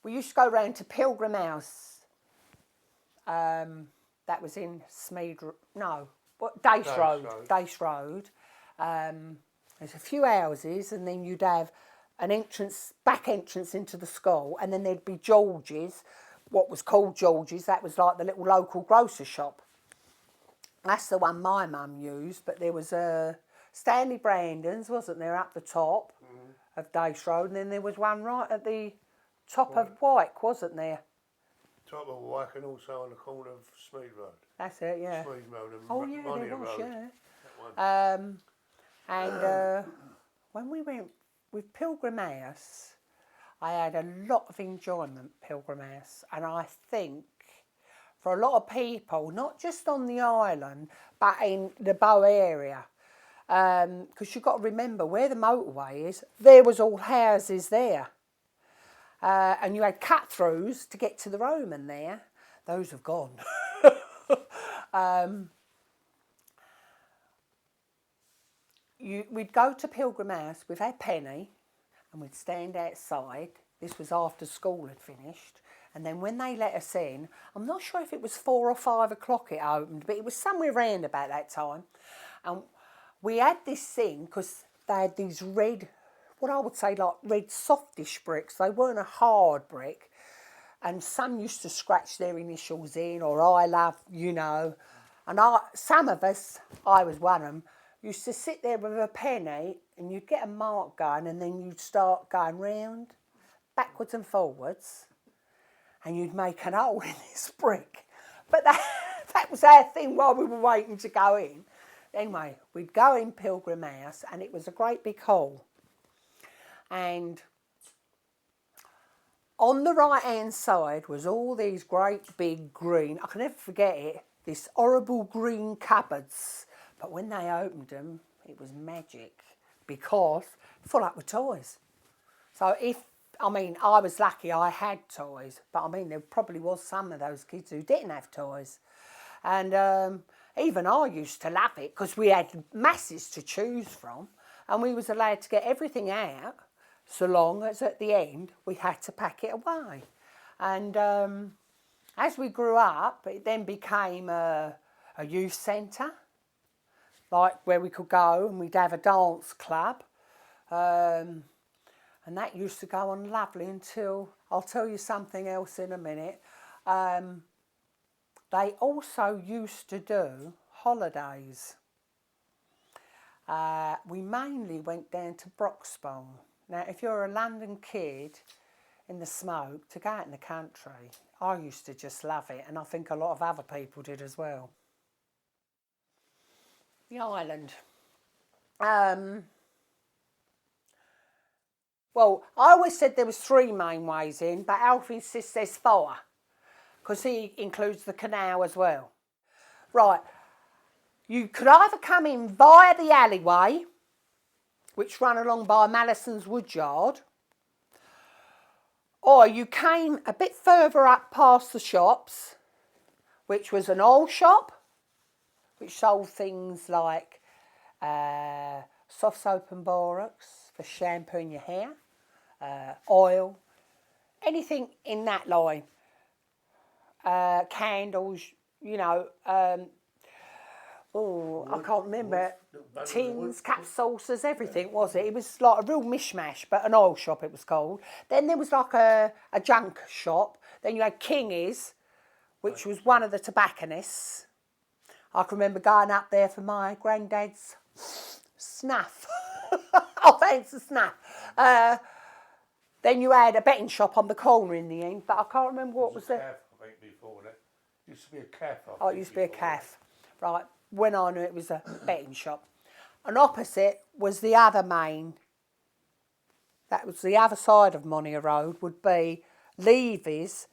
we used to go round to Pilgrim House. That was in Dace Road. Dace Road. There's a few houses, and then you'd have an back entrance into the school, and then there'd be George's, what was called George's. That was like the little local grocer shop. That's the one my mum used, but there was a Stanley Brandon's, wasn't there, up the top of Dace Road, and then there was one right at the top of Wyke, wasn't there? Top of Wyke, and also on the corner of Smead Road. That's it, yeah. Smead Road and there was, Road. Yeah. And when we went with Pilgrim House, I had a lot of enjoyment, Pilgrim House, and I think for a lot of people, not just on the island, but in the Bow area, because you've got to remember where the motorway is, there was all houses there. And you had cut-throughs to get to the Roman there. Those have gone. We'd go to Pilgrim House with our penny, and we'd stand outside. This was after school had finished. And then when they let us in, I'm not sure if it was 4 or 5 o'clock it opened, but it was somewhere around about that time. And we had this thing, because they had these red, what I would say like red softish bricks. They weren't a hard brick. And some used to scratch their initials in, or I love, And some of us, I was one of them, used to sit there with a penny, and you'd get a mark going, and then you'd start going round, backwards and forwards, and you'd make an hole in this brick. But that was our thing while we were waiting to go in. Anyway, we'd go in Pilgrim House, and it was a great big hall. And on the right-hand side was all these great big green, I can never forget it, this horrible green cupboards. But when they opened them, it was magic, because full up with toys. So I was lucky I had toys, but there probably was some of those kids who didn't have toys. And even I used to love it, because we had masses to choose from, and we was allowed to get everything out, so long as at the end we had to pack it away. And as we grew up, it then became a youth centre, like where we could go and we'd have a dance club. And that used to go on lovely until, I'll tell you something else in a minute. They also used to do holidays. We mainly went down to Broxbourne. Now, if you're a London kid in the smoke, to go out in the country, I used to just love it, and I think a lot of other people did as well. The island. Well, I always said there was 3 main ways in, but Alf insists there's 4, because he includes the canal as well. Right, you could either come in via the alleyway, which ran along by Mallison's Woodyard, or you came a bit further up past the shops, which was an oil shop, which sold things like soft soap and borax for shampooing your hair, oil, anything in that line, candles, I can't remember, tins, cap saucers, everything, was it? It was like a real mishmash, but an oil shop it was called. Then there was like a junk shop. Then you had Kingy's, which was one of the tobacconists. I can remember going up there for my granddad's snuff. I fancy snuff. Then you had a betting shop on the corner in the end, but I can't remember what was there. I think before that. It used to be a calf. It used to be a calf. Right, when I knew it was a betting shop. And opposite was the other main, that was the other side of Monia Road, would be Levy's,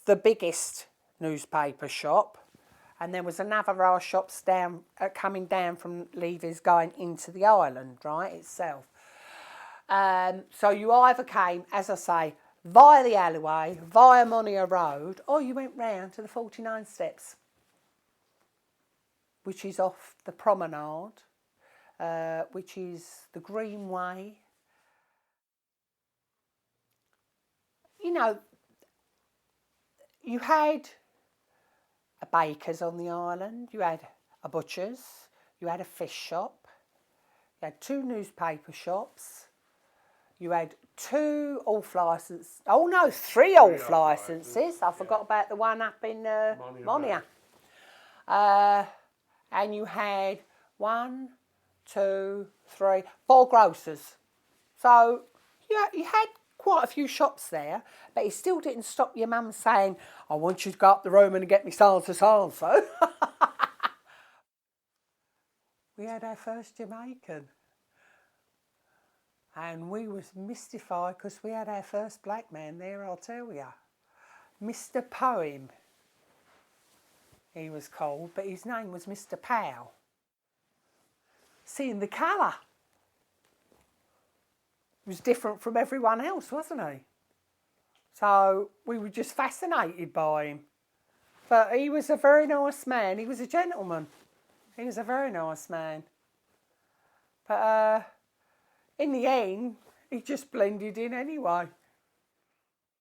the biggest newspaper shop. And there was another row of shops coming down from Levy's going into the island, right, itself. So you either came, as I say, via the alleyway, via Monia Road, or you went round to the 49 Steps, which is off the promenade, which is the Greenway. you know, you had a baker's on the island, you had a butcher's, you had a fish shop, you had 2 newspaper shops, you had 2 Ulf licenses. Oh no, 3 Ulf licenses. I forgot about the one up in Monia. And you had 1, 2, 3, 4 grocers. So you had quite a few shops there, but it still didn't stop your mum saying, I want you to go up the room and get me so-and-so. We had our first Jamaican. And we was mystified because we had our first black man there, I'll tell you. Mr. Poem, he was called, but his name was Mr. Powell. Seeing the colour. He was different from everyone else, wasn't he? So we were just fascinated by him. But he was a very nice man. He was a gentleman. He was a very nice man. But in the end, he just blended in anyway.